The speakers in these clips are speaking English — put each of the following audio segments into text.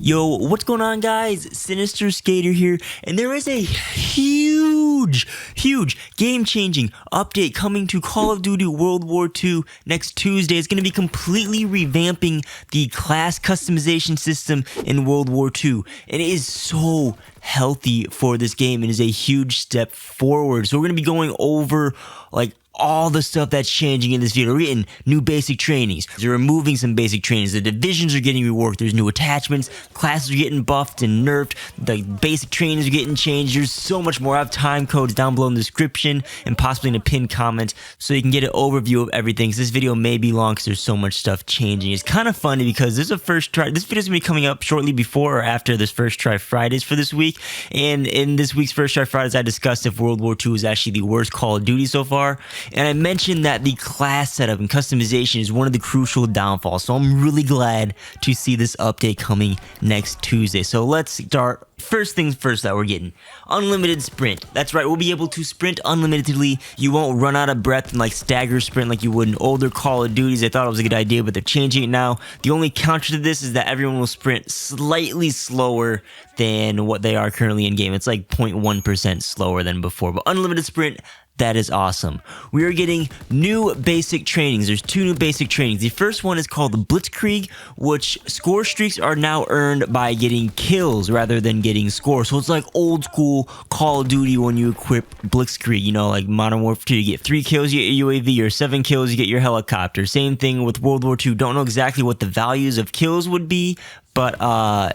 Yo, what's going on, guys? Sinister Skater here, and there is a huge game-changing update coming to Call of Duty World War II next Tuesday. It's going to be completely revamping the class customization system in World War II, and it is so healthy for this game. It is a huge step forward. So we're going to be going over all the stuff that's changing in this video. We're getting new basic trainings. They're removing some basic trainings. The divisions are getting reworked. There's new attachments. Classes are getting buffed and nerfed. The basic trainings are getting changed. There's so much more. I have time codes down below in the description and possibly in a pinned comment so you can get an overview of everything. So this video may be long because there's so much stuff changing. It's kind of funny because there's a first try. This video is going to be coming up shortly before or after this first try Fridays for this week. And in this week's first try Fridays, I discussed if World War II is actually the worst Call of Duty so far. And I mentioned that the class setup and customization is one of the crucial downfalls. So I'm really glad to see this update coming next Tuesday. So let's start. First things first that we're getting. Unlimited sprint. That's right, we'll be able to sprint unlimitedly. You won't run out of breath and stagger sprint like you would in older Call of Duties. I thought it was a good idea, but they're changing it now. The only counter to this is that everyone will sprint slightly slower than what they are currently in game. It's like 0.1% slower than before, but unlimited sprint, that is awesome. We are getting new basic trainings. There's two new basic trainings. The first one is called the Blitzkrieg, which score streaks are now earned by getting kills rather than getting scores. So it's like old school Call of Duty when you equip Blitzkrieg, you know, like Modern Warfare 2, you get 3 kills, you get your UAV, or 7 kills, you get your helicopter. Same thing with World War II. Don't know exactly what the values of kills would be, but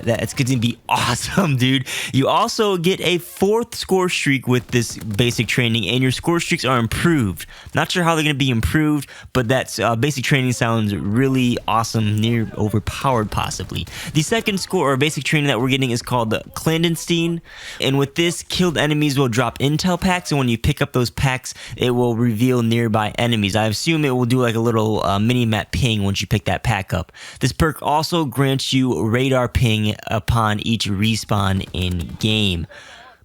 that's going to be awesome, dude. You also get a 4th score streak with this basic training, and your score streaks are improved. Not sure how they're going to be improved, but that basic training sounds really awesome, near overpowered possibly. The second score or basic training that we're getting is called the Clandestine, and with this, killed enemies will drop intel packs, and when you pick up those packs, it will reveal nearby enemies. I assume it will do like a little mini-map ping once you pick that pack up. This perk also grants you radar ping upon each respawn in game.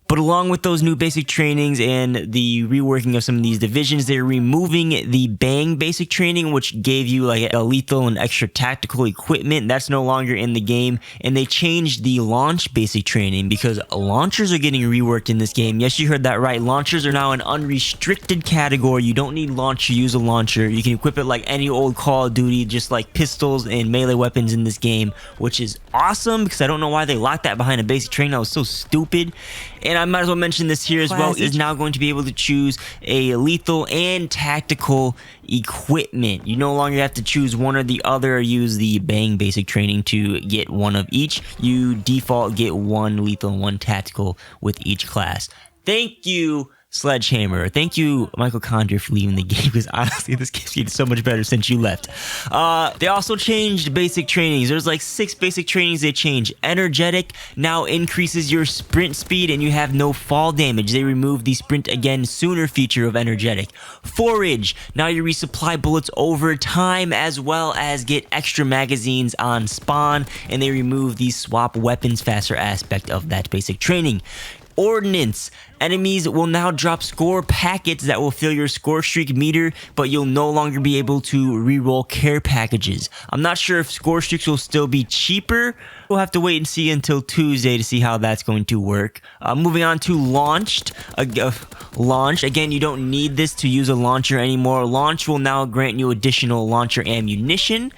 But along with those new basic trainings and the reworking of some of these divisions, they're removing the Bang basic training, which gave you like a lethal and extra tactical equipment. That's no longer in the game. And they changed the launch basic training because launchers are getting reworked in this game. Yes, you heard that right. Launchers are now an unrestricted category. You don't need launch to use a launcher. You can equip it like any old Call of Duty, just like pistols and melee weapons in this game, which is awesome because I don't know why they locked that behind a basic training. That was so stupid. And I might as well mention this here as well, is now going to be able to choose a lethal and tactical equipment. You no longer have to choose one or the other or use the Bang basic training to get one of each. You default get one lethal and one tactical with each class. Thank you, Sledgehammer. Thank you, Michael Condor, for leaving the game, because honestly, this game's getting so much better since you left. They also changed basic trainings. There's like 6 basic trainings they changed. Energetic now increases your sprint speed and you have no fall damage. They removed the sprint again sooner feature of Energetic. Forage, now you resupply bullets over time as well as get extra magazines on spawn, and they removed the swap weapons faster aspect of that basic training. Ordnance, enemies will now drop score packets that will fill your score streak meter, but you'll no longer be able to reroll care packages. I'm not sure if score streaks will still be cheaper. We'll have to wait and see until Tuesday to see how that's going to work. Moving on to launched. Launch, again, you don't need this to use a launcher anymore. Launch will now grant you additional launcher ammunition.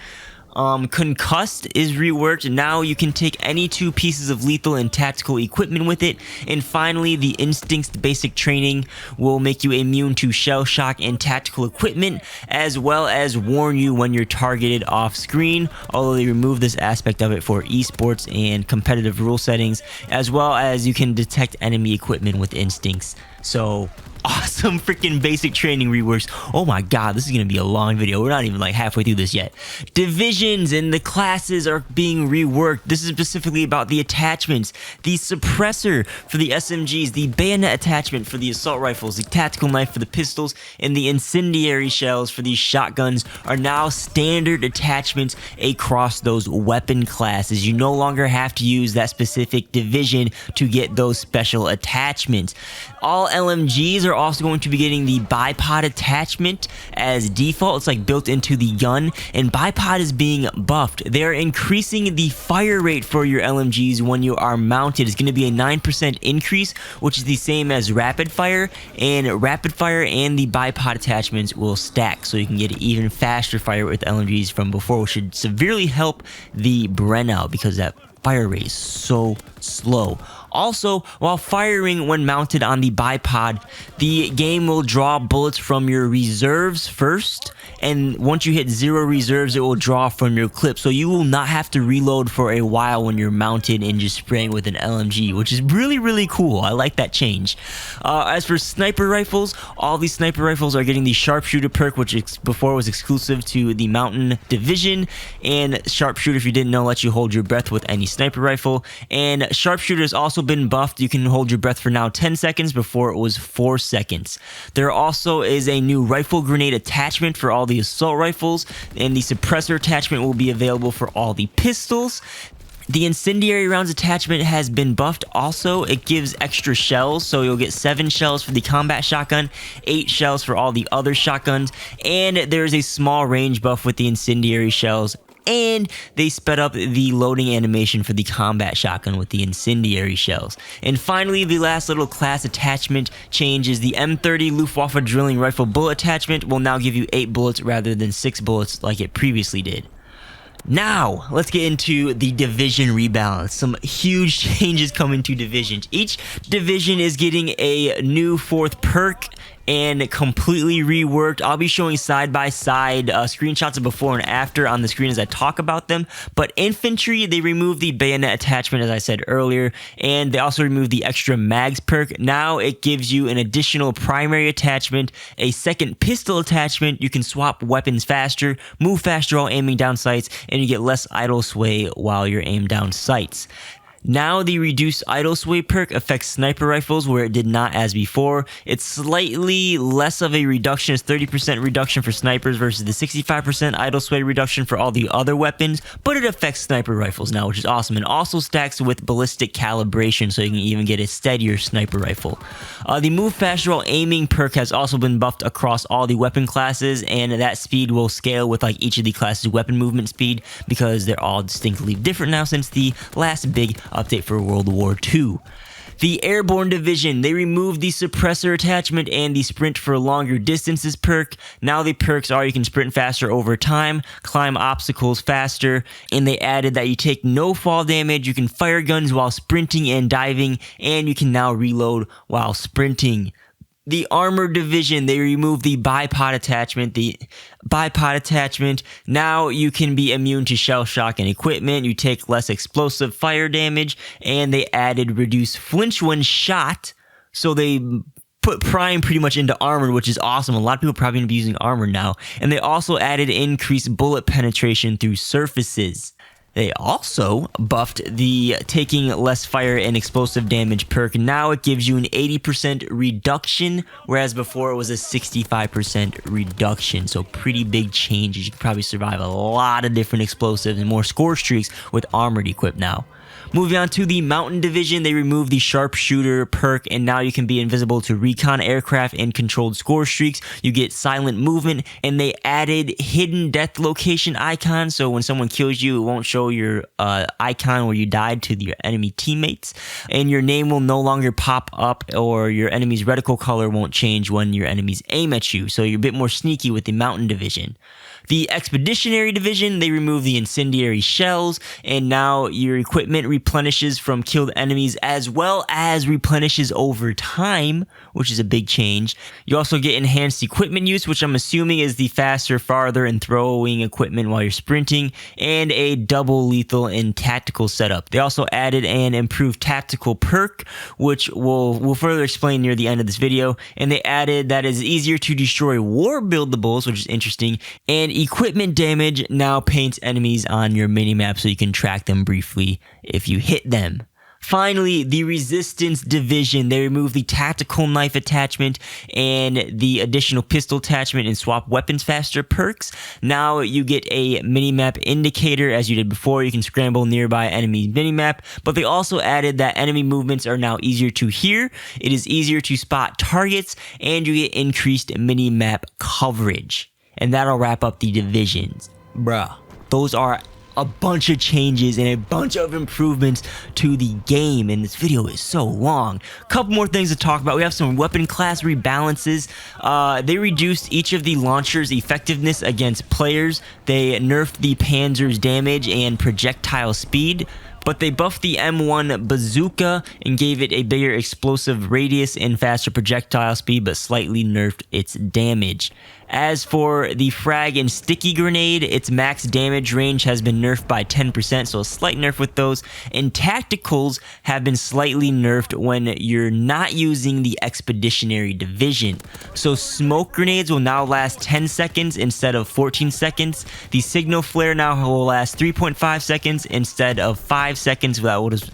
Concussed is reworked, and now you can take any 2 pieces of lethal and tactical equipment with it. And finally, the Instincts basic training will make you immune to shell shock and tactical equipment, as well as warn you when you're targeted off screen, although they removed this aspect of it for esports and competitive rule settings, as well as you can detect enemy equipment with Instincts. So awesome freaking basic training reworks. Oh my god, this is going to be a long video. We're not even like halfway through this yet. Divisions and the classes are being reworked. This is specifically about the attachments. The suppressor for the SMGs, the bayonet attachment for the assault rifles, the tactical knife for the pistols, and the incendiary shells for these shotguns are now standard attachments across those weapon classes. You no longer have to use that specific division to get those special attachments. All LMGs are also going to be getting the bipod attachment as default. It's like built into the gun, and bipod is being buffed. They're increasing the fire rate for your LMGs when you are mounted. It's going to be a 9% increase, which is the same as rapid fire, and rapid fire and the bipod attachments will stack, so you can get even faster fire with LMGs from before, which should severely help the Brennout because that fire rate is so slow. Also, while firing when mounted on the bipod, the game will draw bullets from your reserves first, and once you hit 0 reserves, it will draw from your clip, so you will not have to reload for a while when you're mounted and just spraying with an LMG, which is really cool. I like that change. As for sniper rifles, all these sniper rifles are getting the sharpshooter perk, which before was exclusive to the mountain division, and sharpshooter, if you didn't know, lets you hold your breath with any sniper rifle, and sharpshooter has also been buffed. You can hold your breath for now 10 seconds, before it was 4 seconds. There also is a new rifle grenade attachment for all the assault rifles, and the suppressor attachment will be available for all the pistols. The incendiary rounds attachment has been buffed also. It gives extra shells, so you'll get 7 shells for the combat shotgun, 8 shells for all the other shotguns, and there's a small range buff with the incendiary shells, and they sped up the loading animation for the combat shotgun with the incendiary shells. And finally, the last little class attachment change is the M30 Luftwaffe drilling rifle bullet attachment will now give you 8 bullets rather than 6 bullets like it previously did. Now, let's get into the division rebalance. Some huge changes coming to divisions. Each division is getting a new 4th perk and completely reworked. I'll be showing side-by-side screenshots of before and after on the screen as I talk about them. But infantry, they removed the bayonet attachment, as I said earlier, and they also removed the extra mags perk. Now it gives you an additional primary attachment, a second pistol attachment. You can swap weapons faster, move faster while aiming down sights, and you get less idle sway while you're aimed down sights. Now the reduced idle sway perk affects sniper rifles where it did not as before. It's slightly less of a reduction. It's 30% reduction for snipers versus the 65% idle sway reduction for all the other weapons, but it affects sniper rifles now, which is awesome, and also stacks with ballistic calibration, so you can even get a steadier sniper rifle. The move faster while aiming perk has also been buffed across all the weapon classes, and that speed will scale with like each of the classes' weapon movement speed because they're all distinctly different now since the last big update for World War II. The Airborne Division, they removed the suppressor attachment and the sprint for longer distances perk. Now the perks are you can sprint faster over time, climb obstacles faster, and they added that you take no fall damage, you can fire guns while sprinting and diving, and you can now reload while sprinting. The Armor Division, they removed the bipod attachment. The bipod attachment, now you can be immune to shell shock and equipment. You take less explosive fire damage, and they added reduced flinch when shot. So they put Prime pretty much into armor, which is awesome. A lot of people are probably going to be using armor now. And they also added increased bullet penetration through surfaces. They also buffed the taking less fire and explosive damage perk. Now it gives you an 80% reduction, whereas before it was a 65% reduction. So pretty big changes. You can probably survive a lot of different explosives and more score streaks with armored equip now. Moving on to the Mountain Division, they removed the Sharpshooter perk, and now you can be invisible to recon aircraft and controlled score streaks. You get silent movement, and they added hidden death location icon, so when someone kills you, it won't show your icon where you died to your enemy teammates, and your name will no longer pop up, or your enemy's reticle color won't change when your enemies aim at you, so you're a bit more sneaky with the Mountain Division. The Expeditionary Division, they removed the incendiary shells, and now your equipment replenishes from killed enemies as well as replenishes over time, which is a big change. You also get enhanced equipment use, which I'm assuming is the faster, farther, and throwing equipment while you're sprinting, and a double lethal and tactical setup. They also added an improved tactical perk, which we'll further explain near the end of this video, and they added that it's easier to destroy war buildables, which is interesting, and equipment damage now paints enemies on your minimap so you can track them briefly if you hit them. Finally, the Resistance Division. They removed the tactical knife attachment and the additional pistol attachment and swap weapons faster perks. Now you get a minimap indicator as you did before. You can scramble nearby enemy minimap, but they also added that enemy movements are now easier to hear. It is easier to spot targets, and you get increased minimap coverage. And that'll wrap up the divisions. Bruh, those are a bunch of changes and a bunch of improvements to the game, and this video is so long. Couple more things to talk about. We have some weapon class rebalances. They reduced each of the launchers' effectiveness against players. They nerfed the Panzer's damage and projectile speed, but they buffed the M1 bazooka and gave it a bigger explosive radius and faster projectile speed, but slightly nerfed its damage. As for the frag and sticky grenade, its max damage range has been nerfed by 10%, so a slight nerf with those. And tacticals have been slightly nerfed when you're not using the expeditionary division. So smoke grenades will now last 10 seconds instead of 14 seconds. The signal flare now will last 3.5 seconds instead of 5 seconds. That was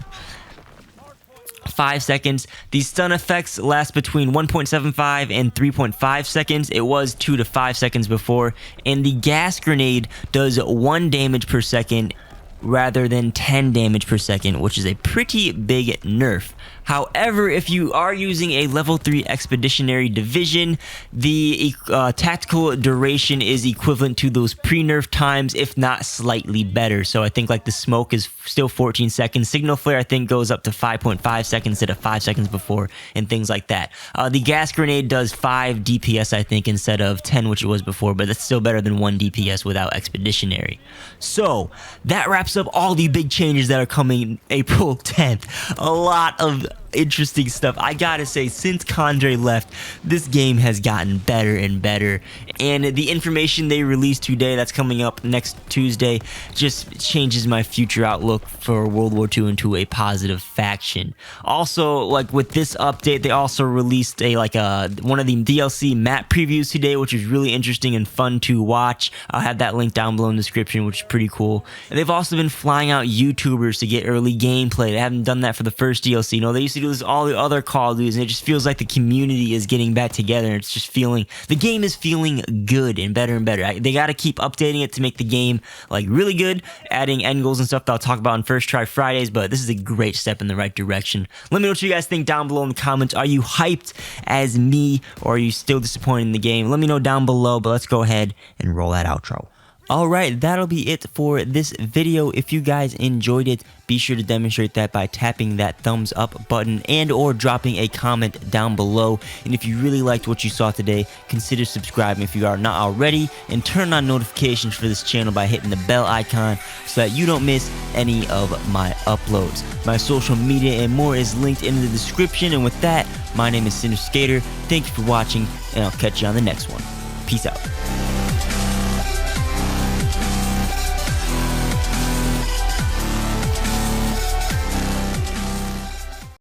5 seconds. These stun effects last between 1.75 and 3.5 seconds. It was 2 to 5 seconds before. And the gas grenade does 1 damage per second rather than 10 damage per second, which is a pretty big nerf. However, if you are using a level 3 expeditionary division, the tactical duration is equivalent to those pre-nerf times, if not slightly better. So I think like the smoke is still 14 seconds. Signal flare I think goes up to 5.5 seconds instead of 5 seconds before, and things like that. The gas grenade does 5 DPS I think instead of 10, which it was before, but that's still better than 1 DPS without expeditionary. So that wraps up all the big changes that are coming April 10th. A lot of interesting stuff. I gotta say, since Condre left, this game has gotten better and better, and the information they released today that's coming up next Tuesday just changes my future outlook for World War II into a positive faction. Also, like with this update, they also released one of the DLC map previews today, which is really interesting and fun to watch. I'll have that link down below in the description, which is pretty cool. And they've also been flying out YouTubers to get early gameplay. They haven't done that for the first DLC. You know, they used to do this all the other Call of Duties, and it just feels like the community is getting back together, and it's just feeling, the game is feeling good and better and better. They got to keep updating it to make the game like really good, adding end goals and stuff that I'll talk about on First Try Fridays, but this is a great step in the right direction. Let me know what you guys think down below in the comments. Are you hyped as me, or are you still disappointed in the game? Let me know down below, but let's go ahead and roll that outro. Alright, that'll be it for this video. If you guys enjoyed it, be sure to demonstrate that by tapping that thumbs up button and or dropping a comment down below. And if you really liked what you saw today, consider subscribing if you are not already, and turn on notifications for this channel by hitting the bell icon so that you don't miss any of my uploads. My social media and more is linked in the description, and with that, my name is Sinister Skater. Thank you for watching, and I'll catch you on the next one. Peace out.